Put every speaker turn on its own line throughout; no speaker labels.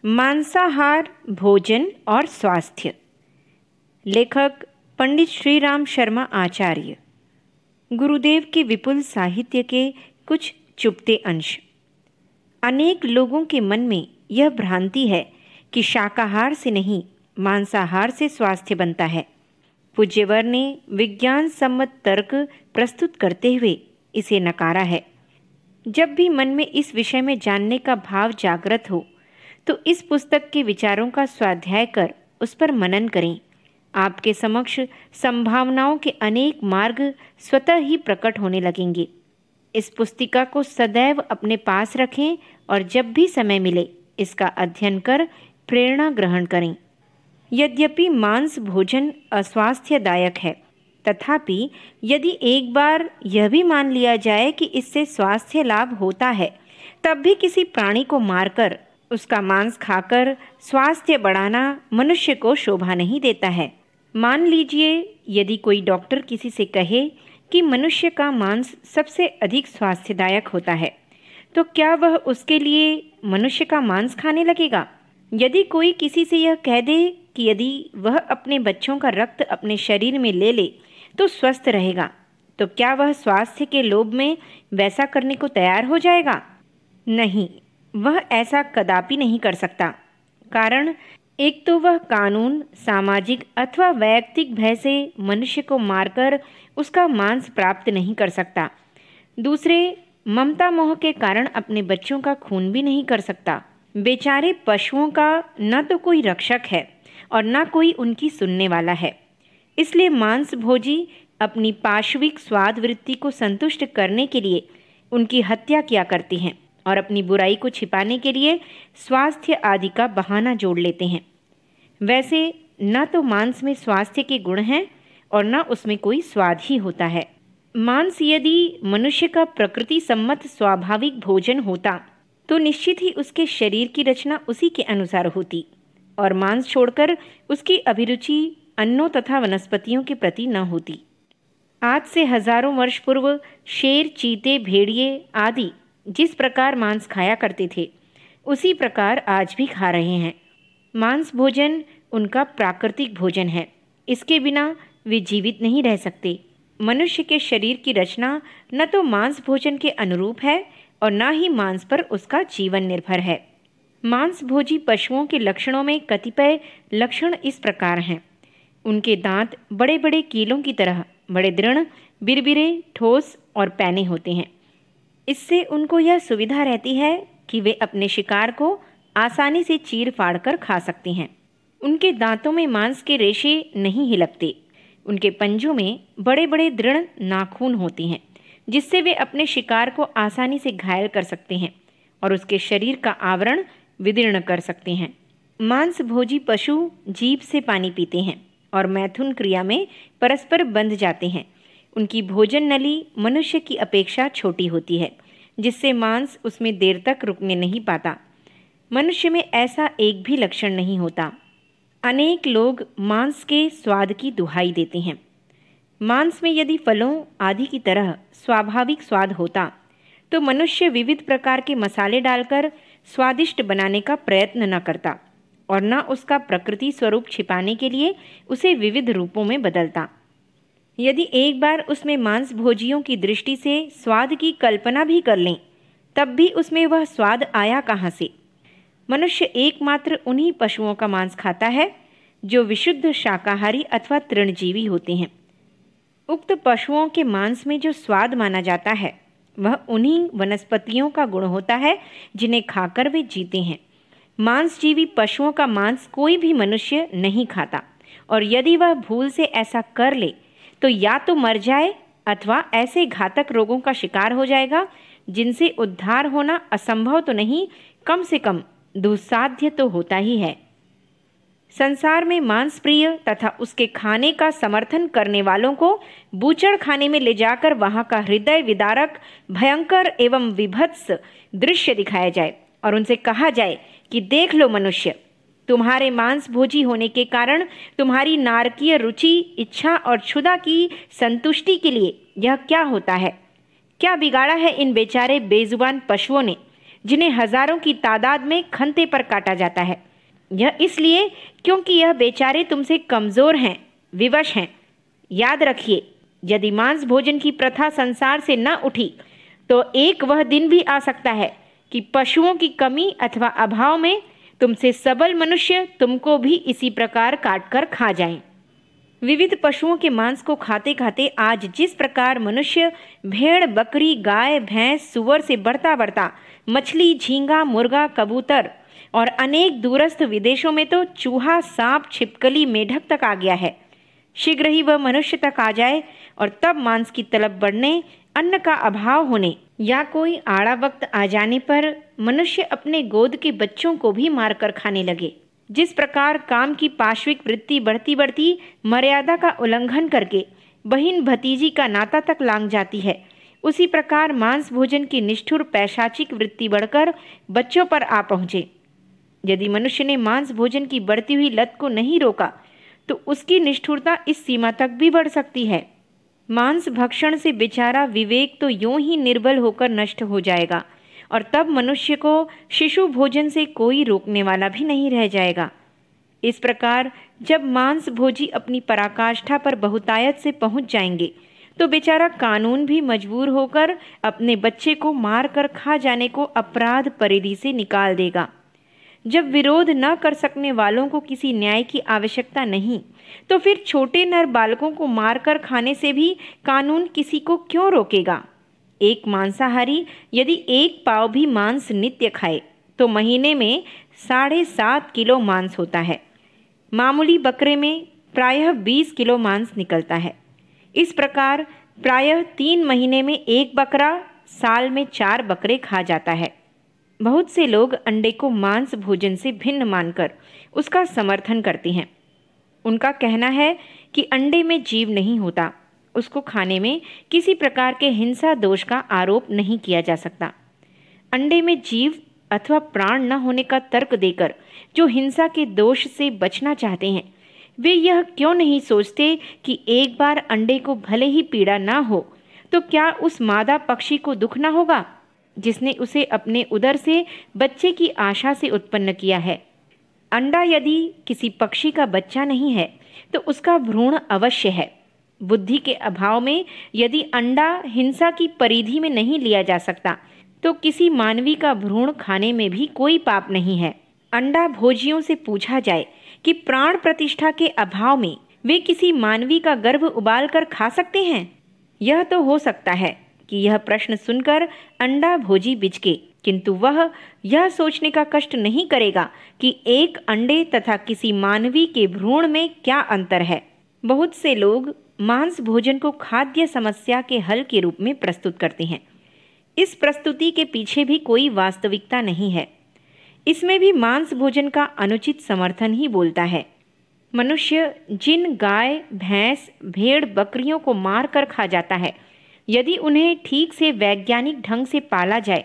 मांसाहार, भोजन और स्वास्थ्य। लेखक पंडित श्री राम शर्मा आचार्य। गुरुदेव के विपुल साहित्य के कुछ चुपते अंश। अनेक लोगों के मन में यह भ्रांति है कि शाकाहार से नहीं, मांसाहार से स्वास्थ्य बनता है। पूज्यवर ने विज्ञान सम्मत तर्क प्रस्तुत करते हुए इसे नकारा है। जब भी मन में इस विषय में जानने का भाव जागृत हो तो इस पुस्तक के विचारों का स्वाध्याय कर उस पर मनन करें। आपके समक्ष संभावनाओं के अनेक मार्ग स्वतः ही प्रकट होने लगेंगे। इस पुस्तिका को सदैव अपने पास रखें और जब भी समय मिले इसका अध्ययन कर प्रेरणा ग्रहण करें। यद्यपि मांस भोजन अस्वास्थ्यदायक है, तथापि यदि एक बार यह भी मान लिया जाए कि इससे स्वास्थ्य लाभ होता है, तब भी किसी प्राणी को मारकर उसका मांस खाकर स्वास्थ्य बढ़ाना मनुष्य को शोभा नहीं देता है। मान लीजिए यदि कोई डॉक्टर किसी से कहे कि मनुष्य का मांस सबसे अधिक स्वास्थ्यदायक होता है, तो क्या वह उसके लिए मनुष्य का मांस खाने लगेगा? यदि कोई किसी से यह कह दे कि यदि वह अपने बच्चों का रक्त अपने शरीर में ले ले तो स्वस्थ रहेगा, तो क्या वह स्वास्थ्य के लोभ में वैसा करने को तैयार हो जाएगा? नहीं, वह ऐसा कदापि नहीं कर सकता। कारण एक तो वह कानून, सामाजिक अथवा वैयक्तिक भय से मनुष्य को मारकर उसका मांस प्राप्त नहीं कर सकता। दूसरे, ममता मोह के कारण अपने बच्चों का खून भी नहीं कर सकता। बेचारे पशुओं का न तो कोई रक्षक है और न कोई उनकी सुनने वाला है। इसलिए मांस भोजी अपनी पाशविक स्वाद वृत्ति को संतुष्ट करने के लिए उनकी हत्या किया करती हैं और अपनी बुराई को छिपाने के लिए स्वास्थ्य आदि का बहाना जोड़ लेते हैं। वैसे न तो मांस में स्वास्थ्य के गुण हैं और न उसमें कोई स्वाद ही होता है। मांस यदि मनुष्य का प्रकृति सम्मत स्वाभाविक भोजन होता तो निश्चित ही उसके शरीर की रचना उसी के अनुसार होती और मांस छोड़कर उसकी अभिरुचि अन्नों तथा वनस्पतियों के प्रति न होती। आज से हजारों वर्ष पूर्व शेर, चीते, भेड़िए आदि जिस प्रकार मांस खाया करते थे, उसी प्रकार आज भी खा रहे हैं। मांस भोजन उनका प्राकृतिक भोजन है। इसके बिना वे जीवित नहीं रह सकते। मनुष्य के शरीर की रचना न तो मांस भोजन के अनुरूप है और न ही मांस पर उसका जीवन निर्भर है। मांस भोजी पशुओं के लक्षणों में कतिपय लक्षण इस प्रकार हैं। उनके दांत बड़े बड़े कीलों की तरह बड़े दृढ़, बिरबिरे, ठोस और पैने होते हैं। इससे उनको यह सुविधा रहती है कि वे अपने शिकार को आसानी से चीर फाड़ कर खा सकते हैं। उनके दांतों में मांस के रेशे नहीं हिलकते। उनके पंजों में बड़े बड़े दृढ़ नाखून होते हैं, जिससे वे अपने शिकार को आसानी से घायल कर सकते हैं और उसके शरीर का आवरण विदीर्ण कर सकते हैं। मांस भोजी पशु जीभ से पानी पीते हैं और मैथुन क्रिया में परस्पर बंध जाते हैं। उनकी भोजन नली मनुष्य की अपेक्षा छोटी होती है, जिससे मांस उसमें देर तक रुकने नहीं पाता। मनुष्य में ऐसा एक भी लक्षण नहीं होता। अनेक लोग मांस के स्वाद की दुहाई देते हैं। मांस में यदि फलों आदि की तरह स्वाभाविक स्वाद होता तो मनुष्य विविध प्रकार के मसाले डालकर स्वादिष्ट बनाने का प्रयत्न न करता और न उसका प्रकृति स्वरूप छिपाने के लिए उसे विविध रूपों में बदलता। यदि एक बार उसमें मांस भोजियों की दृष्टि से स्वाद की कल्पना भी कर लें, तब भी उसमें वह स्वाद आया कहाँ से? मनुष्य एकमात्र उन्हीं पशुओं का मांस खाता है जो विशुद्ध शाकाहारी अथवा तृणजीवी होते हैं। उक्त पशुओं के मांस में जो स्वाद माना जाता है वह उन्हीं वनस्पतियों का गुण होता है जिन्हें खाकर वे जीते हैं। मांसजीवी पशुओं का मांस कोई भी मनुष्य नहीं खाता और यदि वह भूल से ऐसा कर ले तो या तो मर जाए अथवा ऐसे घातक रोगों का शिकार हो जाएगा जिनसे उद्धार होना असंभव तो नहीं, कम से कम दुस्साध्य तो होता ही है। संसार में मांस प्रिय तथा उसके खाने का समर्थन करने वालों को बूचड़ खाने में ले जाकर वहां का हृदय विदारक, भयंकर एवं विभत्स दृश्य दिखाया जाए और उनसे कहा जाए कि देख लो मनुष्य, तुम्हारे मांस भोजी होने के कारण तुम्हारी नारकीय रुचि, इच्छा और क्षुधा की संतुष्टि के लिए यह क्या होता है? क्या बिगाड़ा है इन बेचारे बेजुबान पशुओं ने जिन्हें हजारों की तादाद में खंते पर काटा जाता है। यह इसलिए क्योंकि यह बेचारे तुमसे कमजोर हैं, विवश हैं। याद रखिए, यदि मांस भोजन की प्रथा संसार से न उठी तो एक वह दिन भी आ सकता है कि पशुओं की कमी अथवा अभाव में तुमसे सबल मनुष्य तुमको भी इसी प्रकार काटकर खा जाएं। विविध पशुओं के मांस को खाते खाते आज जिस प्रकार मनुष्य भेड़, बकरी, गाय, भैंस, सुअर से बढ़ता बढ़ता मछली, झींगा, मुर्गा, कबूतर और अनेक दूरस्थ विदेशों में तो चूहा, सांप, छिपकली, मेढक तक आ गया है, शीघ्र ही वह मनुष्य तक आ जाए और तब मांस की तलब बढ़ने, अन्न का अभाव होने या कोई आड़ा वक्त आ जाने पर मनुष्य अपने गोद के बच्चों को भी मारकर खाने लगे। जिस प्रकार काम की पाश्विक वृत्ति बढ़ती बढ़ती मर्यादा का उल्लंघन करके बहन भतीजी का नाता तक लांघ जाती है, उसी प्रकार मांस भोजन की निष्ठुर पैशाचिक वृत्ति बढ़कर बच्चों पर आ पहुंचे। यदि मनुष्य ने मांस भोजन की बढ़ती हुई लत को नहीं रोका तो उसकी निष्ठुरता इस सीमा तक भी बढ़ सकती है। मांस भक्षण से बेचारा विवेक तो यूं ही निर्बल होकर नष्ट हो जाएगा और तब मनुष्य को शिशु भोजन से कोई रोकने वाला भी नहीं रह जाएगा। इस प्रकार जब मांस भोजी अपनी पराकाष्ठा पर बहुतायत से पहुंच जाएंगे तो बेचारा कानून भी मजबूर होकर अपने बच्चे को मार कर खा जाने को अपराध परिधि से निकाल देगा। जब विरोध न कर सकने वालों को किसी न्याय की आवश्यकता नहीं तो फिर छोटे नर बालकों को मारकर खाने से भी कानून किसी को क्यों रोकेगा। एक मांसाहारी यदि एक पाव भी मांस नित्य खाए तो महीने में 7.5 किलो मांस होता है। मामूली बकरे में प्रायः 20 किलो मांस निकलता है। इस प्रकार प्रायः 3 महीने में एक बकरा, साल में 4 बकरे खा जाता है। बहुत से लोग अंडे को मांस भोजन से भिन्न मानकर उसका समर्थन करते हैं। उनका कहना है कि अंडे में जीव नहीं होता, उसको खाने में किसी प्रकार के हिंसा दोष का आरोप नहीं किया जा सकता। अंडे में जीव अथवा प्राण न होने का तर्क देकर जो हिंसा के दोष से बचना चाहते हैं, वे यह क्यों नहीं सोचते कि एक बार अंडे को भले ही पीड़ा ना हो तो क्या उस मादा पक्षी को दुख ना होगा जिसने उसे अपने उदर से बच्चे की आशा से उत्पन्न किया है। अंडा यदि किसी पक्षी का बच्चा नहीं है तो उसका भ्रूण अवश्य है। बुद्धि के अभाव में यदि अंडा हिंसा की परिधि में नहीं लिया जा सकता तो किसी मानवी का भ्रूण खाने में भी कोई पाप नहीं है। अंडा भोजियों से पूछा जाए कि प्राण प्रतिष्ठा के अभाव में वे किसी मानवी का गर्भ उबाल कर खा सकते हैं। यह तो हो सकता है कि यह प्रश्न सुनकर अंडा भोजी बिचके, किंतु वह यह सोचने का कष्ट नहीं करेगा कि एक अंडे तथा किसी मानवी के भ्रूण में क्या अंतर है। बहुत से लोग मांस भोजन को खाद्य समस्या के हल के रूप में प्रस्तुत करते हैं। इस प्रस्तुति के पीछे भी कोई वास्तविकता नहीं है। इसमें भी मांस भोजन का अनुचित समर्थन ही बोलता है। मनुष्य जिन गाय, भैंस, भेड़, बकरियों को मार कर खा जाता है, यदि उन्हें ठीक से वैज्ञानिक ढंग से पाला जाए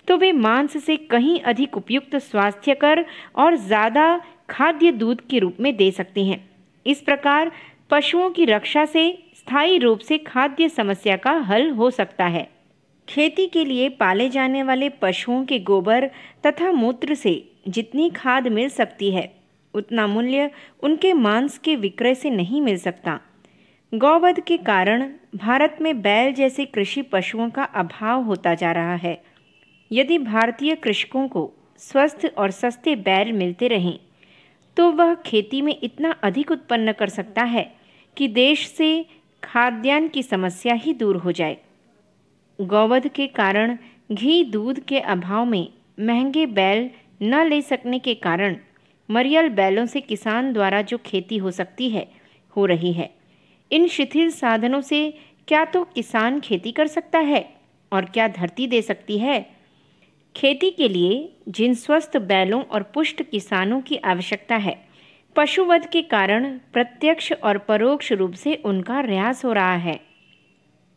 तो वे मांस से कहीं अधिक उपयुक्त, स्वास्थ्यकर और ज़्यादा खाद्य दूध के रूप में दे सकते हैं। इस प्रकार पशुओं की रक्षा से स्थायी रूप से खाद्य समस्या का हल हो सकता है। खेती के लिए पाले जाने वाले पशुओं के गोबर तथा मूत्र से जितनी खाद मिल सकती है उतना मूल्य उनके मांस के विक्रय से नहीं मिल सकता। गौवध के कारण भारत में बैल जैसे कृषि पशुओं का अभाव होता जा रहा है। यदि भारतीय कृषकों को स्वस्थ और सस्ते बैल मिलते रहें तो वह खेती में इतना अधिक उत्पन्न कर सकता है कि देश से खाद्यान्न की समस्या ही दूर हो जाए। गौवध के कारण घी, दूध के अभाव में महंगे बैल न ले सकने के कारण मरियल बैलों से किसान द्वारा जो खेती हो सकती है, हो रही है। इन शिथिल साधनों से क्या तो किसान खेती कर सकता है और क्या धरती दे सकती है। खेती के लिए जिन स्वस्थ बैलों और पुष्ट किसानों की आवश्यकता है, पशुवध के कारण प्रत्यक्ष और परोक्ष रूप से उनका ह्रास हो रहा है।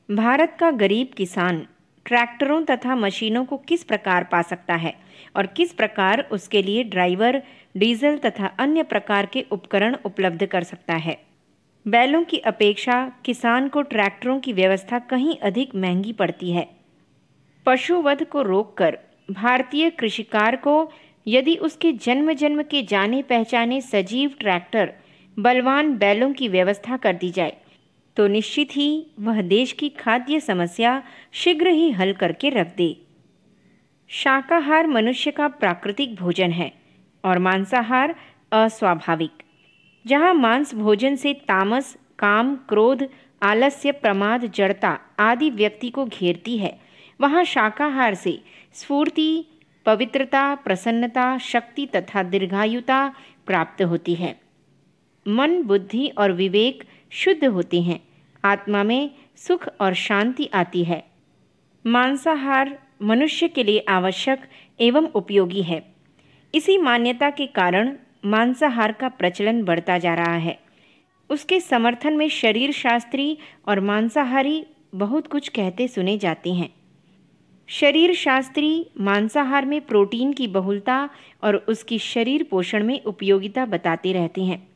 भारत का गरीब किसान ट्रैक्टरों तथा मशीनों को किस प्रकार पा सकता है और किस प्रकार उसके लिए ड्राइवर, डीजल तथा अन्य प्रकार के उपकरण उपलब्ध कर सकता है। बैलों की अपेक्षा किसान को ट्रैक्टरों की व्यवस्था कहीं अधिक महंगी पड़ती है। पशुवध को रोककर भारतीय कृषिकार को यदि उसके जन्म जन्म के जाने पहचाने सजीव ट्रैक्टर, बलवान बैलों की व्यवस्था कर दी जाए तो निश्चित ही वह देश की खाद्य समस्या शीघ्र ही हल करके रख दे। शाकाहार मनुष्य का प्राकृतिक भोजन है और मांसाहार अस्वाभाविक। जहाँ मांस भोजन से तामस, काम, क्रोध, आलस्य, प्रमाद, जड़ता आदि व्यक्ति को घेरती है, वहाँ शाकाहार से स्फूर्ति, पवित्रता, प्रसन्नता, शक्ति तथा दीर्घायुता प्राप्त होती है। मन, बुद्धि और विवेक शुद्ध होते हैं। आत्मा में सुख और शांति आती है। मांसाहार मनुष्य के लिए आवश्यक एवं उपयोगी है। इसी मान्यता के कारण मांसाहार का प्रचलन बढ़ता जा रहा है। उसके समर्थन में शरीर शास्त्री और मांसाहारी बहुत कुछ कहते सुने जाते हैं। शरीर शास्त्री मांसाहार में प्रोटीन की बहुलता और उसकी शरीर पोषण में उपयोगिता बताते रहते हैं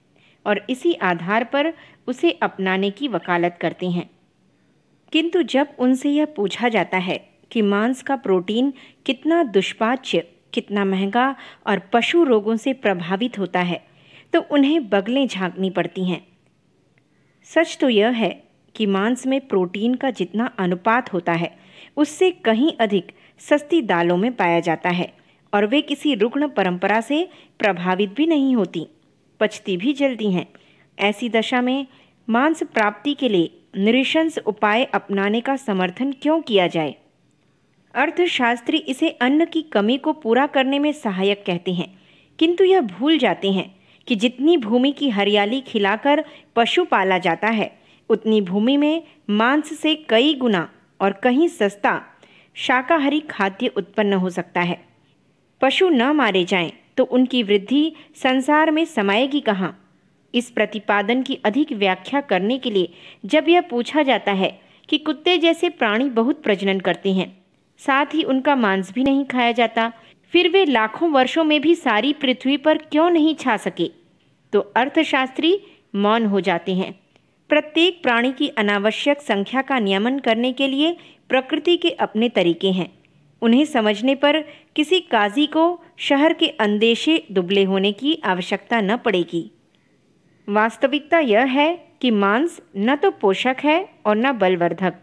और इसी आधार पर उसे अपनाने की वकालत करते हैं। किंतु जब उनसे यह पूछा जाता है कि मांस का प्रोटीन कितना दुष्पाच्य, कितना महंगा और पशु रोगों से प्रभावित होता है, तो उन्हें बगलें झांकनी पड़ती हैं। सच तो यह है कि मांस में प्रोटीन का जितना अनुपात होता है उससे कहीं अधिक सस्ती दालों में पाया जाता है और वे किसी रुग्ण परंपरा से प्रभावित भी नहीं होती, पचती भी जल्दी हैं। ऐसी दशा में मांस प्राप्ति के लिए नृशंस उपाय अपनाने का समर्थन क्यों किया जाए? अर्थशास्त्री इसे अन्न की कमी को पूरा करने में सहायक कहते हैं, किंतु यह भूल जाते हैं कि जितनी भूमि की हरियाली खिलाकर पशु पाला जाता है, उतनी भूमि में मांस से कई गुना और कहीं सस्ता शाकाहारी खाद्य उत्पन्न हो सकता है। पशु न मारे जाएं तो उनकी वृद्धि संसार में समाएगी कहाँ? इस प्रतिपादन की अधिक व्याख्या करने के लिए जब यह पूछा जाता है कि कुत्ते जैसे प्राणी बहुत प्रजनन करते हैं, साथ ही उनका मांस भी नहीं खाया जाता, फिर वे लाखों वर्षों में भी सारी पृथ्वी पर क्यों नहीं छा सके, तो अर्थशास्त्री मौन हो जाते हैं। प्रत्येक प्राणी की अनावश्यक संख्या का नियमन करने के लिए प्रकृति के अपने तरीके हैं। उन्हें समझने पर किसी काजी को शहर के अंदेशे दुबले होने की आवश्यकता न पड़ेगी। वास्तविकता यह है कि मांस न तो पोषक है और न बलवर्धक।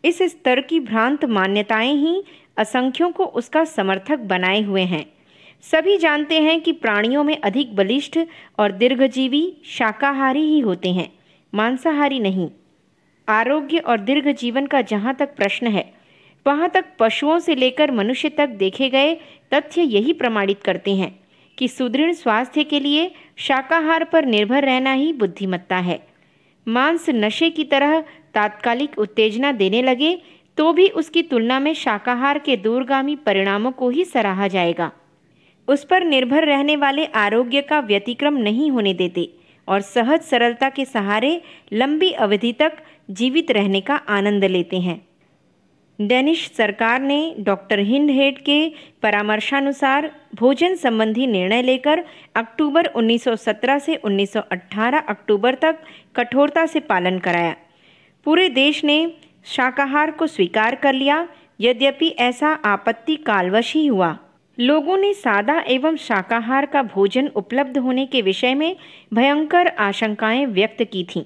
इस स्तर की भ्रांत मान्यताएं ही असंख्यों को उसका समर्थक बनाए हुए हैं। सभी जानते हैं कि प्राणियों में अधिक बलिष्ठ और दीर्घजीवी शाकाहारी ही होते हैं, मांसाहारी नहीं। आरोग्य और दीर्घ जीवन का जहाँ तक प्रश्न है, वहाँ तक पशुओं से लेकर मनुष्य तक देखे गए तथ्य यही प्रमाणित करते हैं कि सुदृढ़ स्वास्थ्य के लिए शाकाहार पर निर्भर रहना ही बुद्धिमत्ता है। मांस नशे की तरह तात्कालिक उत्तेजना देने लगे तो भी उसकी तुलना में शाकाहार के दूरगामी परिणामों को ही सराहा जाएगा। उस पर निर्भर रहने वाले आरोग्य का व्यतिक्रम नहीं होने देते और सहज सरलता के सहारे लंबी अवधि तक जीवित रहने का आनंद लेते हैं। डेनिश सरकार ने डॉक्टर हिंडहेड के परामर्शानुसार भोजन संबंधी निर्णय लेकर अक्टूबर 1917 से 1918 अक्टूबर तक कठोरता से पालन कराया। पूरे देश ने शाकाहार को स्वीकार कर लिया, यद्यपि ऐसा आपत्ति कालवश ही हुआ। लोगों ने सादा एवं शाकाहार का भोजन उपलब्ध होने के विषय में भयंकर आशंकाएं व्यक्त की थीं,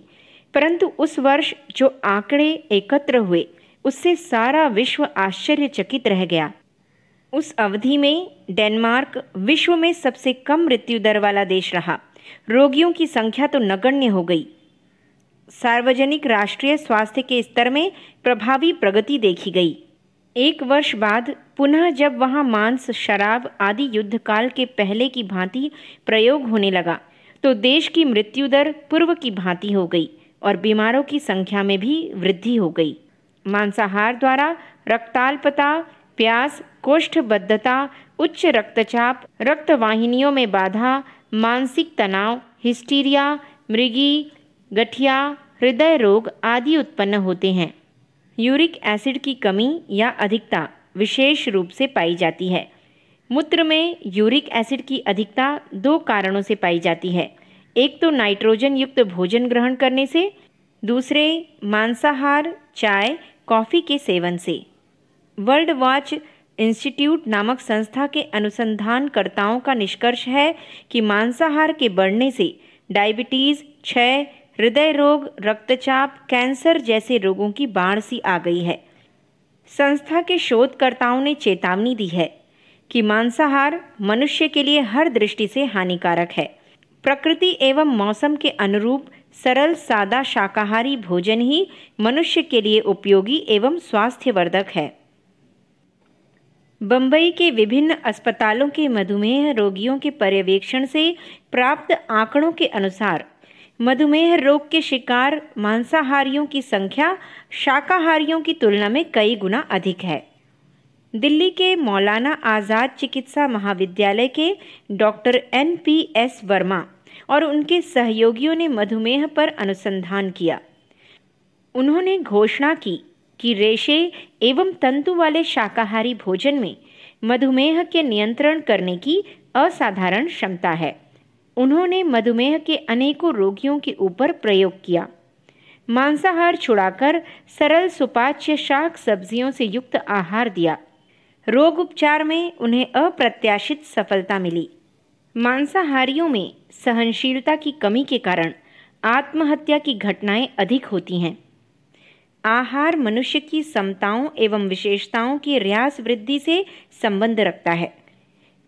परंतु उस वर्ष जो आंकड़े एकत्र हुए उससे सारा विश्व आश्चर्यचकित रह गया। उस अवधि में डेनमार्क विश्व में सबसे कम मृत्यु दर वाला देश रहा। रोगियों की संख्या तो नगण्य हो गई। सार्वजनिक राष्ट्रीय स्वास्थ्य के स्तर में प्रभावी प्रगति देखी गई। एक वर्ष बाद पुनः जब वहां मांस, शराब आदि युद्धकाल के पहले की भांति प्रयोग होने लगा तो देश की मृत्यु दर पूर्व की भांति हो गई और बीमारों की संख्या में भी वृद्धि हो गई। मांसाहार द्वारा रक्ताल्पता, प्यास, कोष्ठबद्धता, उच्च रक्तचाप, रक्तवाहिनियों में बाधा, मानसिक तनाव, हिस्टीरिया, मृगी, गठिया, हृदय रोग आदि उत्पन्न होते हैं। यूरिक एसिड की कमी या अधिकता विशेष रूप से पाई जाती है। मूत्र में यूरिक एसिड की अधिकता दो कारणों से पाई जाती है। एक तो नाइट्रोजन युक्त भोजन ग्रहण करने से, दूसरे मांसाहार, चाय, कॉफ़ी के सेवन से। वर्ल्ड वॉच इंस्टीट्यूट नामक संस्था के अनुसंधानकर्ताओं का निष्कर्ष है कि मांसाहार के बढ़ने से डायबिटीज, क्षय, हृदय रोग, रक्तचाप, कैंसर जैसे रोगों की बाढ़ सी आ गई है। संस्था के शोधकर्ताओं ने चेतावनी दी है कि मांसाहार मनुष्य के लिए हर दृष्टि से हानिकारक है। प्रकृति एवं मौसम के अनुरूप सरल सादा शाकाहारी भोजन ही मनुष्य के लिए उपयोगी एवं स्वास्थ्यवर्धक है। बम्बई के विभिन्न अस्पतालों के मधुमेह रोगियों के पर्यवेक्षण से प्राप्त आंकड़ों के अनुसार मधुमेह रोग के शिकार मांसाहारियों की संख्या शाकाहारियों की तुलना में कई गुना अधिक है। दिल्ली के मौलाना आज़ाद चिकित्सा महाविद्यालय के डॉक्टर NPS वर्मा और उनके सहयोगियों ने मधुमेह पर अनुसंधान किया। उन्होंने घोषणा की कि रेशे एवं तंतु वाले शाकाहारी भोजन में मधुमेह के नियंत्रण करने की असाधारण क्षमता है। उन्होंने मधुमेह के अनेकों रोगियों के ऊपर प्रयोग किया। मांसाहार छुड़ाकर सरल सुपाच्य शाक सब्जियों से युक्त आहार दिया। रोग उपचार में उन्हें अप्रत्याशित सफलता मिली। मांसाहारियों में सहनशीलता की कमी के कारण आत्महत्या की घटनाएं अधिक होती हैं। आहार मनुष्य की समताओं एवं विशेषताओं की ह्रास वृद्धि से संबंध रखता है।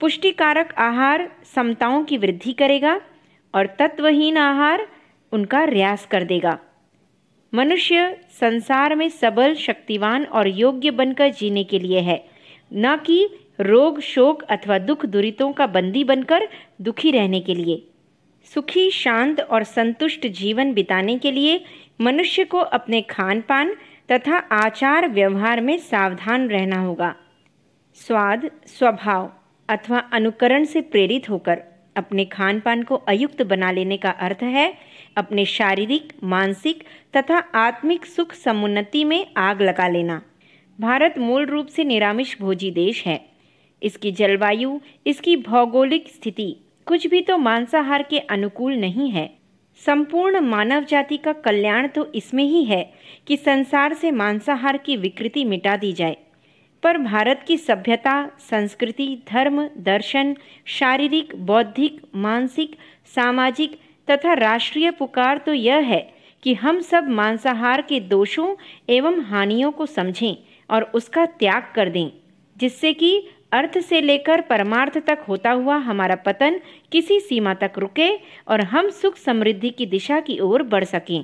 पुष्टिकारक आहार समताओं की वृद्धि करेगा और तत्वहीन आहार उनका ह्रास कर देगा। मनुष्य संसार में सबल, शक्तिवान और योग्य बनकर जीने के लिए है, न कि रोग, शोक अथवा दुख दुरितों का बंदी बनकर दुखी रहने के लिए। सुखी, शांत और संतुष्ट जीवन बिताने के लिए मनुष्य को अपने खान पान तथा आचार व्यवहार में सावधान रहना होगा। स्वाद, स्वभाव अथवा अनुकरण से प्रेरित होकर अपने खान पान को अयुक्त बना लेने का अर्थ है अपने शारीरिक, मानसिक तथा आत्मिक सुख समुन्नति में आग लगा लेना। भारत मूल रूप से निरामिष भोजी देश है। इसकी जलवायु, इसकी भौगोलिक स्थिति कुछ भी तो मांसाहार के अनुकूल नहीं है। संपूर्ण मानव जाति का कल्याण तो इसमें ही है कि संसार से मांसाहार की विकृति मिटा दी जाए। पर भारत की सभ्यता, संस्कृति, धर्म, दर्शन, शारीरिक, बौद्धिक, मानसिक, सामाजिक तथा राष्ट्रीय पुकार तो यह है कि हम सब मांसाहार के दोषों एवं हानियों को समझें और उसका त्याग कर दें, जिससे कि अर्थ से लेकर परमार्थ तक होता हुआ हमारा पतन किसी सीमा तक रुके और हम सुख समृद्धि की दिशा की ओर बढ़ सकें।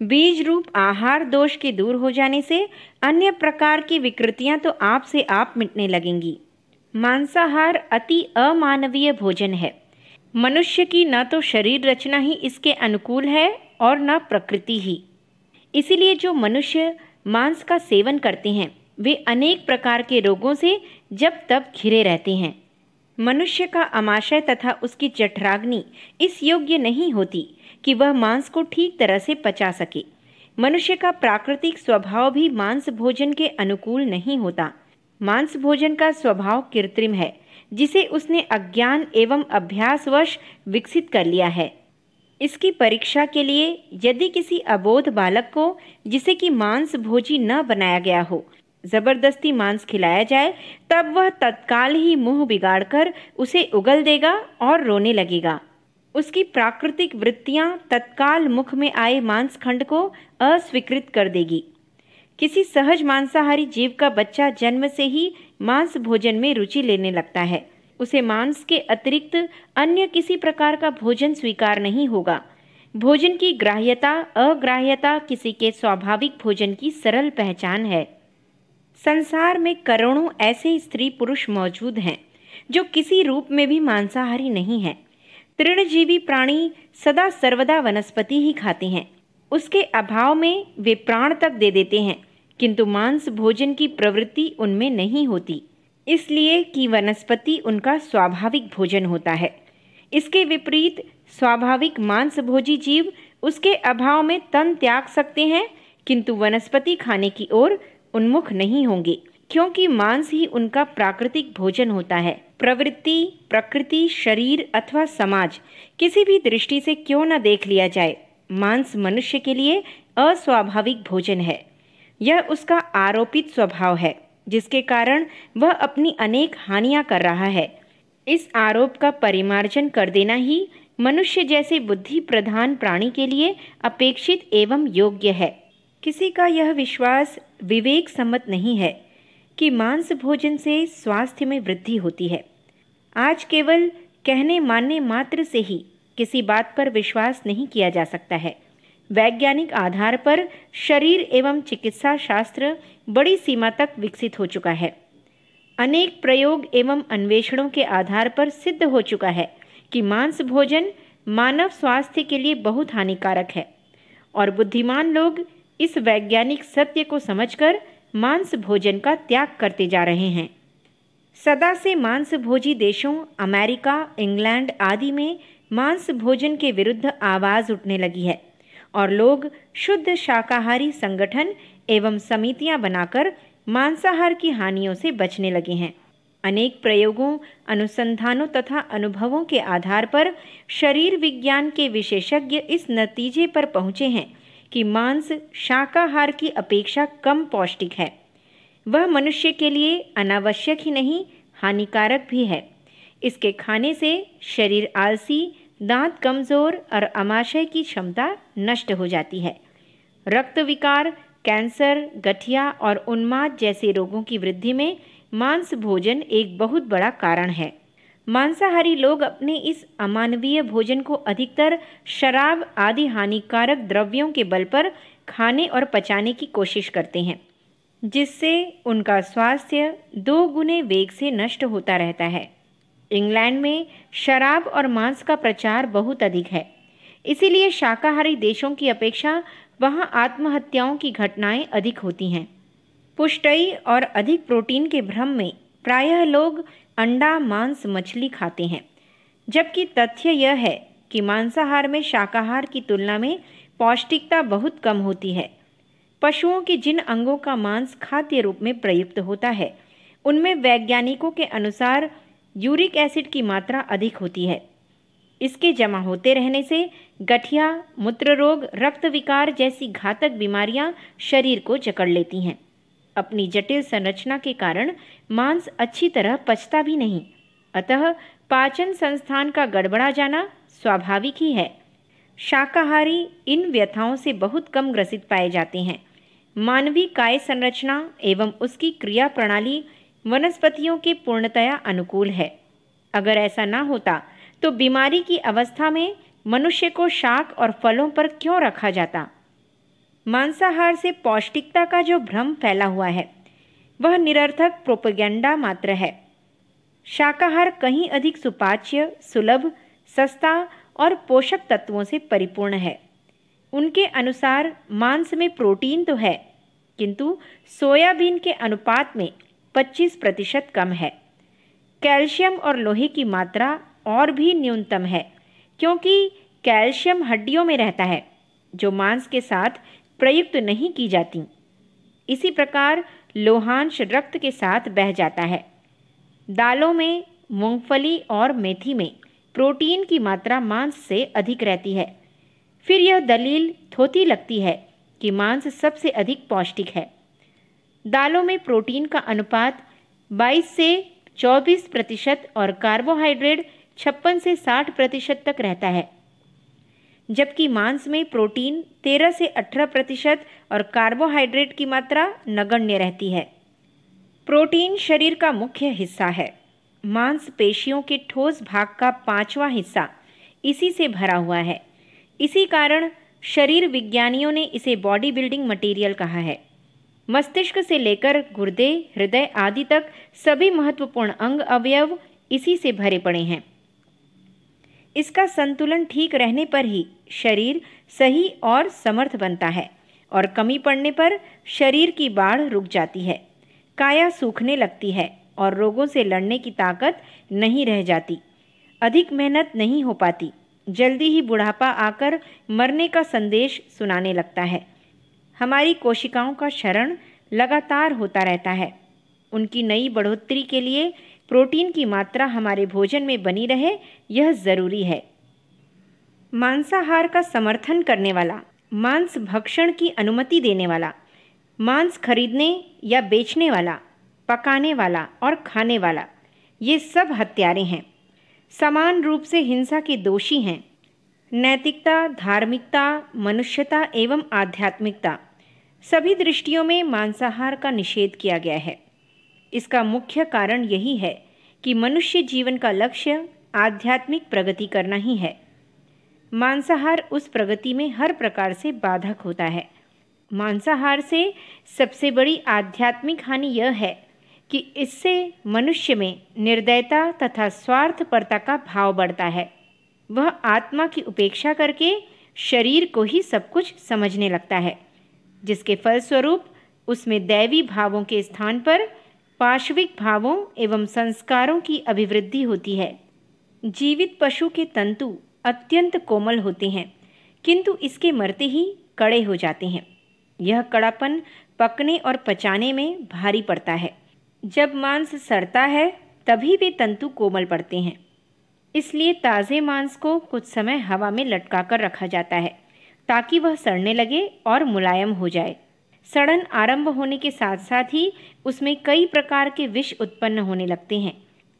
बीज रूप आहार दोष के दूर हो जाने से अन्य प्रकार की विकृतियां तो आप से आप मिटने लगेंगी। मांसाहार अति अमानवीय भोजन है। मनुष्य की न तो शरीर रचना ही इसके अनुकूल है और न प्रकृति ही। इसीलिए जो मनुष्य मांस का सेवन करते हैं वे अनेक प्रकार के रोगों से जब तब घिरे रहते हैं। मनुष्य का आमाशय तथा उसकी जठराग्नि इस योग्य नहीं होती कि वह मांस को ठीक तरह से पचा सके। मनुष्य का प्राकृतिक स्वभाव भी मांस भोजन के अनुकूल नहीं होता। मांस भोजन का स्वभाव कृत्रिम है, जिसे उसने अज्ञान एवं अभ्यासवश विकसित कर लिया है। इसकी परीक्षा के लिए यदि किसी अबोध बालक को, जिसे कि मांस भोजी न बनाया गया हो, जबरदस्ती मांस खिलाया जाए, तब वह तत्काल ही मुंह बिगाड़कर उसे उगल देगा और रोने लगेगा। उसकी प्राकृतिक वृत्तियां तत्काल मुख में आए मांस खंड को अस्वीकृत कर देगी। किसी सहज मांसाहारी जीव का बच्चा जन्म से ही मांस भोजन में रुचि लेने लगता है। उसे मांस के अतिरिक्त अन्य किसी प्रकार का भोजन स्वीकार नहीं होगा। भोजन की ग्राह्यता, अग्राह्यता किसी के स्वाभाविक भोजन की सरल पहचान है। संसार में करोड़ों ऐसे स्त्री पुरुष मौजूद हैं जो किसी रूप में भी मांसाहारी नहीं हैं। तृणजीवी प्राणी सदा सर्वदा वनस्पति ही खाते हैं। उसके अभाव में वे प्राण तक दे देते हैं, किंतु मांस भोजन की प्रवृत्ति उनमें नहीं होती, इसलिए कि वनस्पति उनका स्वाभाविक भोजन होता है। इसके विपरीत स्वाभाविक मांस भोजी जीव उसके अभाव में तन त्याग सकते हैं, किंतु वनस्पति खाने की ओर उन्मुख नहीं होंगे, क्योंकि मांस ही उनका प्राकृतिक भोजन होता है। प्रवृत्ति, प्रकृति, शरीर अथवा समाज किसी भी दृष्टि से क्यों न देख लिया जाए, मांस मनुष्य के लिए अस्वाभाविक भोजन है। यह उसका आरोपित स्वभाव है। जिसके कारण वह अपनी अनेक हानियां कर रहा है। इस आरोप का परिमार्जन कर देना ही मनुष्य जैसे बुद्धि प्रधान प्राणी के लिए अपेक्षित एवं योग्य है। किसी का यह विश्वास विवेक सम्मत नहीं है कि मांस भोजन से स्वास्थ्य में वृद्धि होती है। आज केवल कहने मानने मात्र से ही किसी बात पर विश्वास नहीं किया जा सकता है। वैज्ञानिक आधार पर शरीर एवं चिकित्सा शास्त्र बड़ी सीमा तक विकसित हो चुका है। अनेक प्रयोग एवं अन्वेषणों के आधार पर सिद्ध हो चुका है कि मांस भोजन मानव स्वास्थ्य के लिए बहुत हानिकारक है और बुद्धिमान लोग इस वैज्ञानिक सत्य को समझकर मांस भोजन का त्याग करते जा रहे हैं। सदा से मांस भोजी देशों अमेरिका, इंग्लैंड आदि में मांस भोजन के विरुद्ध आवाज उठने लगी है और लोग शुद्ध शाकाहारी संगठन एवं समितियां बनाकर मांसाहार की हानियों से बचने लगे हैं। अनेक प्रयोगों, अनुसंधानों तथा अनुभवों के आधार पर शरीर विज्ञान के विशेषज्ञ इस नतीजे पर पहुंचे हैं कि मांस शाकाहार की अपेक्षा कम पौष्टिक है। वह मनुष्य के लिए अनावश्यक ही नहीं, हानिकारक भी है। इसके खाने से शरीर आलसी, दांत कमजोर और आमाशय की क्षमता नष्ट हो जाती है। रक्त विकार, कैंसर, गठिया और उन्माद जैसे रोगों की वृद्धि में मांस भोजन एक बहुत बड़ा कारण है। मांसाहारी लोग अपने इस अमानवीय भोजन को अधिकतर शराब आदि हानिकारक द्रव्यों के बल पर खाने और पचाने की कोशिश करते हैं, जिससे उनका स्वास्थ्य 2 गुने वेग से नष्ट होता रहता है। इंग्लैंड में शराब और मांस का प्रचार बहुत अधिक है, इसीलिए शाकाहारी देशों की अपेक्षा वहां आत्महत्याओं की घटनाएं अधिक होती हैं। पुष्टि और अधिक प्रोटीन के भ्रम में प्रायः लोग अंडा, मांस, मछली खाते हैं, जबकि तथ्य यह है कि मांसाहार में शाकाहार की तुलना में पौष्टिकता बहुत कम होती है। पशुओं के जिन अंगों का मांस खाद्य रूप में प्रयुक्त होता है, उनमें वैज्ञानिकों के अनुसार यूरिक एसिड की मात्रा अधिक होती है। इसके जमा होते रहने से गठिया, मूत्र रोग, रक्त विकार जैसी घातक बीमारियां शरीर को जकड़ लेती हैं। अपनी जटिल संरचना के कारण मांस अच्छी तरह पचता भी नहीं, अतः पाचन संस्थान का गड़बड़ा जाना स्वाभाविक ही है। शाकाहारी इन व्यथाओं से बहुत कम ग्रसित पाए जाते हैं। मानवीय काय संरचना एवं उसकी क्रिया प्रणाली वनस्पतियों के पूर्णतया अनुकूल है। अगर ऐसा ना होता तो बीमारी की अवस्था में मनुष्य को शाक और फलों पर क्यों रखा जाता। मांसाहार से पौष्टिकता का जो भ्रम फैला हुआ है, वह निरर्थक प्रोपेगेंडा मात्र है। शाकाहार कहीं अधिक सुपाच्य, सुलभ, सस्ता और पोषक तत्वों से परिपूर्ण है। उनके अनुसार मांस में प्रोटीन तो है, किंतु सोयाबीन के अनुपात में 25% कम है। कैल्शियम और लोहे की मात्रा और भी न्यूनतम है, क्योंकि कैल्शियम हड्डियों में रहता है, जो मांस के साथ प्रयुक्त नहीं की जाती। इसी प्रकार लोहांश रक्त के साथ बह जाता है। दालों में, मूंगफली और मेथी में प्रोटीन की मात्रा मांस से अधिक रहती है। फिर यह दलील थोथी लगती है कि मांस सबसे अधिक पौष्टिक है। दालों में प्रोटीन का अनुपात 22 से 24% और कार्बोहाइड्रेट 56 से 60% तक रहता है, जबकि मांस में प्रोटीन 13 से 18% और कार्बोहाइड्रेट की मात्रा नगण्य रहती है। प्रोटीन शरीर का मुख्य हिस्सा है। मांसपेशियों के ठोस भाग का 5वां हिस्सा इसी से भरा हुआ है। इसी कारण शरीर विज्ञानियों ने इसे बॉडी बिल्डिंग मटेरियल कहा है। मस्तिष्क से लेकर गुर्दे, हृदय आदि तक सभी महत्वपूर्ण अंग अवयव इसी से भरे पड़े हैं। इसका संतुलन ठीक रहने पर ही शरीर सही और समर्थ बनता है और कमी पड़ने पर शरीर की बाढ़ रुक जाती है, काया सूखने लगती है और रोगों से लड़ने की ताकत नहीं रह जाती। अधिक मेहनत नहीं हो पाती, जल्दी ही बुढ़ापा आकर मरने का संदेश सुनाने लगता है। हमारी कोशिकाओं का क्षरण लगातार होता रहता है। उनकी नई बढ़ोतरी के लिए प्रोटीन की मात्रा हमारे भोजन में बनी रहे, यह जरूरी है। मांसाहार का समर्थन करने वाला, मांस भक्षण की अनुमति देने वाला, मांस खरीदने या बेचने वाला पकाने वाला और खाने वाला, ये सब हत्यारे हैं, समान रूप से हिंसा के दोषी हैं। नैतिकता, धार्मिकता, मनुष्यता एवं आध्यात्मिकता, सभी दृष्टियों में मांसाहार का निषेध किया गया है। इसका मुख्य कारण यही है कि मनुष्य जीवन का लक्ष्य आध्यात्मिक प्रगति करना ही है। मांसाहार उस प्रगति में हर प्रकार से बाधक होता है। मांसाहार से सबसे बड़ी आध्यात्मिक हानि यह है कि इससे मनुष्य में निर्दयता तथा स्वार्थपरता का भाव बढ़ता है। वह आत्मा की उपेक्षा करके शरीर को ही सब कुछ समझने लगता है, जिसके फलस्वरूप उसमें दैवी भावों के स्थान पर पाशविक भावों एवं संस्कारों की अभिवृद्धि होती है। जीवित पशु के तंतु अत्यंत कोमल होते हैं, किंतु इसके मरते ही कड़े हो जाते हैं। यह कड़ापन पकने और पचाने में भारी पड़ता है। जब मांस सड़ता है तभी वे तंतु कोमल पड़ते हैं। इसलिए ताज़े मांस को कुछ समय हवा में लटका कर रखा जाता है ताकि वह सड़ने लगे और मुलायम हो जाए। सड़न आरंभ होने के साथ साथ ही उसमें कई प्रकार के विष उत्पन्न होने लगते हैं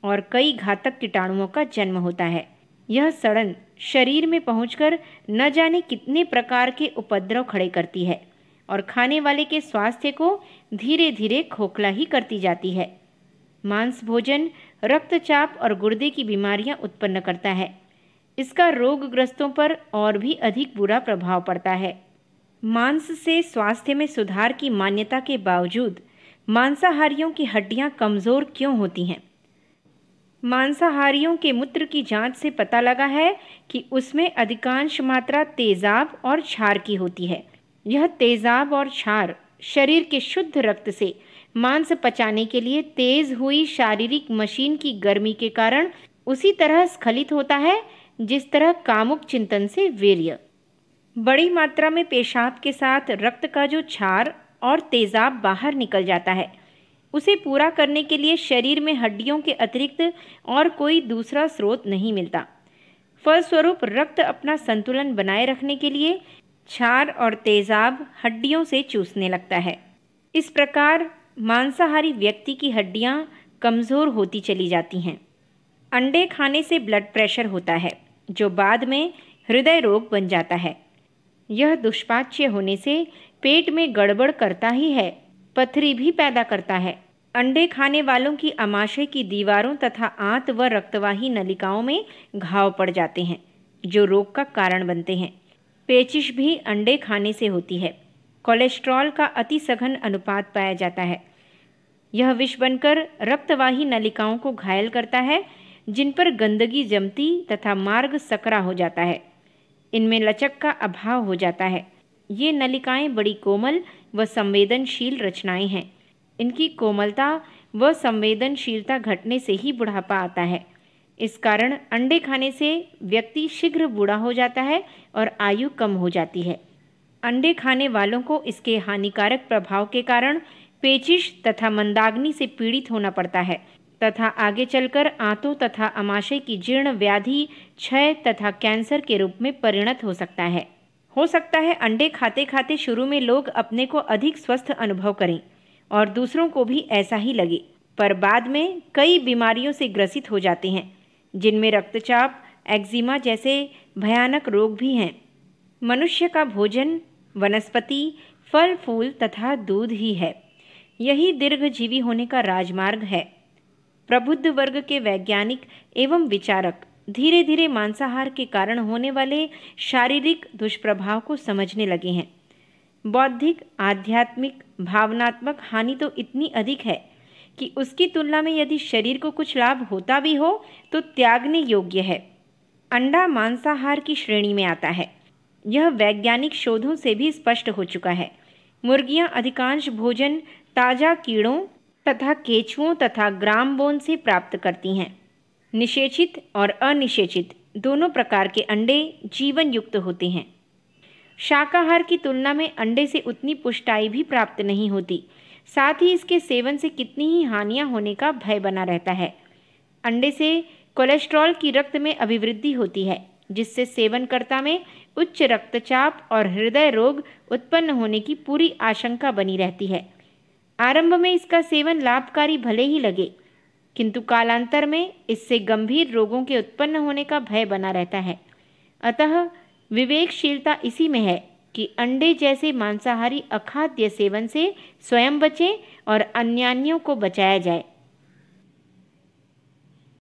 और कई घातक कीटाणुओं का जन्म होता है। यह सड़न शरीर में पहुंचकर न जाने कितने प्रकार के उपद्रव खड़े करती है और खाने वाले के स्वास्थ्य को धीरे धीरे खोखला ही करती जाती है। मांस भोजन रक्तचाप और गुर्दे की बीमारियां उत्पन्न करता है। इसका रोगग्रस्तों पर और भी अधिक बुरा प्रभाव पड़ता है। मांस से स्वास्थ्य में सुधार की मान्यता के बावजूद मांसाहारियों की हड्डियां कमज़ोर क्यों होती हैं? मांसाहारियों के मूत्र की जांच से पता लगा है कि उसमें अधिकांश मात्रा तेजाब और क्षार की होती है। यह तेजाब और क्षार शरीर के शुद्ध रक्त से मांस पचाने के लिए तेज हुई शारीरिक मशीन की गर्मी के कारण उसी तरह स्खलित होता है जिस तरह कामुक चिंतन से वीर्य। बड़ी मात्रा में पेशाब के साथ रक्त का जो क्षार और तेजाब बाहर निकल जाता है, उसे पूरा करने के लिए शरीर में हड्डियों के अतिरिक्त और कोई दूसरा स्रोत नहीं मिलता। फलस्वरूप रक्त अपना संतुलन बनाए रखने के लिए क्षार और तेजाब हड्डियों से चूसने लगता है। इस प्रकार मांसाहारी व्यक्ति की हड्डियां कमज़ोर होती चली जाती हैं। अंडे खाने से ब्लड प्रेशर होता है, जो बाद में हृदय रोग बन जाता है। यह दुष्पाच्य होने से पेट में गड़बड़ करता ही है, पथरी भी पैदा करता है। अंडे खाने वालों की आमाशय की दीवारों तथा आंत व रक्तवाही नलिकाओं में घाव पड़ जाते हैं, जो रोग का कारण बनते हैं। पेचिश भी अंडे खाने से होती है। कोलेस्ट्रॉल का अति सघन अनुपात पाया जाता है। यह विष बनकर रक्तवाही नलिकाओं को घायल करता है, जिन पर गंदगी जमती तथा मार्ग सकरा हो जाता है। इनमें लचक का अभाव हो जाता है। ये नलिकाएं बड़ी कोमल व संवेदनशील रचनाएं हैं। इनकी कोमलता व संवेदनशीलता घटने से ही बुढ़ापा आता है। इस कारण अंडे खाने से व्यक्ति शीघ्र बूढ़ा हो जाता है और आयु कम हो जाती है। अंडे खाने वालों को इसके हानिकारक प्रभाव के कारण पेचिश तथा मंदाग्नि से पीड़ित होना पड़ता है तथा आगे चलकर आंतों तथा आमाशय की जीर्ण व्याधि, क्षय तथा कैंसर के रूप में परिणत हो सकता है। अंडे खाते खाते शुरू में लोग अपने को अधिक स्वस्थ अनुभव करें और दूसरों को भी ऐसा ही लगे, पर बाद में कई बीमारियों से ग्रसित हो जाते हैं, जिनमें रक्तचाप, एक्जिमा जैसे भयानक रोग भी हैं। मनुष्य का भोजन वनस्पति, फल फूल तथा दूध ही है। यही दीर्घजीवी होने का राजमार्ग है। प्रबुद्ध वर्ग के वैज्ञानिक एवं विचारक धीरे धीरे मांसाहार के कारण होने वाले शारीरिक दुष्प्रभाव को समझने लगे हैं। बौद्धिक, आध्यात्मिक, भावनात्मक हानि तो इतनी अधिक है कि उसकी तुलना में यदि शरीर को कुछ लाभ होता भी हो तो त्यागने योग्य है। अंडा मांसाहार की श्रेणी में आता है। यह वैज्ञानिक शोधों से भी स्पष्ट हो चुका है। मुर्गियां अधिकांश भोजन ताज़ा कीड़ों तथा केंचुओं तथा ग्रामबोन से प्राप्त करती हैं। निषेचित और अनिषेचित दोनों प्रकार के अंडे जीवन युक्त होते हैं। शाकाहार की तुलना में अंडे से उतनी पुष्टाई भी प्राप्त नहीं होती। साथ ही इसके सेवन से कितनी ही हानियां होने का भय बना रहता है। अंडे से कोलेस्ट्रॉल की रक्त में अभिवृद्धि होती है, जिससे सेवनकर्ता में उच्च रक्तचाप और हृदय रोग उत्पन्न होने की पूरी आशंका बनी रहती है। आरंभ में इसका सेवन लाभकारी भले ही लगे, किंतु कालांतर में इससे गंभीर रोगों के उत्पन्न होने का भय बना रहता है। अतः विवेकशीलता इसी में है कि अंडे जैसे मांसाहारी अखाद्य सेवन से स्वयं बचें और अन्यान्यों को बचाया जाए।